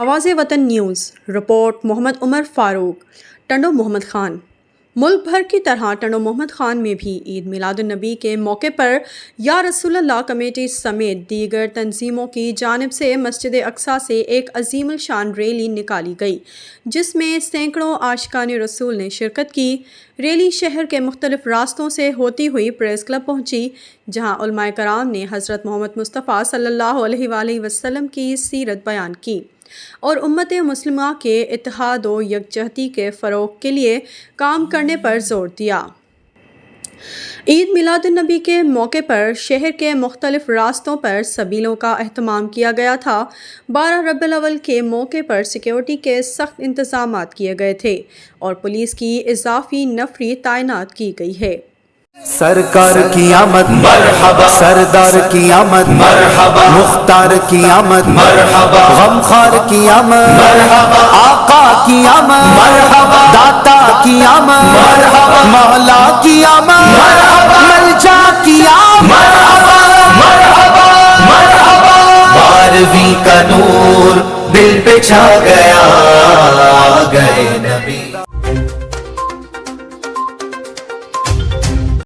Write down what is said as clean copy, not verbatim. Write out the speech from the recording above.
آواز وطن news report Muhammad Umar فاروق۔ ٹنڈو محمد خان۔ ملک بھر کی طرح ٹنڈو محمد خان میں بھی عید میلاد النبی کے موقع پر یا رسول اللہ کمیٹی سمیت دیگر تنظیموں کی جانب سے مسجد اقصیٰ سے ایک عظیم الشان ریلی نکالی گئی، جس میں سینکڑوں عاشقان رسول نے شرکت کی۔ ریلی شہر کے مختلف راستوں سے ہوتی ہوئی پریس کلب پہنچی، جہاں علماء کرام نے حضرت محمد مصطفیٰ صلی اللہ علیہ وآلہ وسلم کی سیرت بیان کی اور امت مسلمہ کے اتحاد و یکجہتی کے فروغ کے لیے کام کرنے پر زور دیا۔ عید میلاد النبی کے موقع پر شہر کے مختلف راستوں پر سبیلوں کا اہتمام کیا گیا تھا۔ 12 ربیع الاول کے موقع پر سیکیورٹی کے سخت انتظامات کیے گئے تھے اور پولیس کی اضافی نفری تعینات کی گئی ہے۔ سرکار کی آمد مرحبا، سردار کی آمد مرحبا، مختار کی آمد مرحبا، غمخوار کی آمد مرحبا، آقا کی آمد مرحبا، داتا کی آمد مرحبا، مولا کی آمد مرحبا، ملجا کی آمد مرحبا مرحبا۔ 12ویں کا نور دل پہ چھا گیا، گئے نبی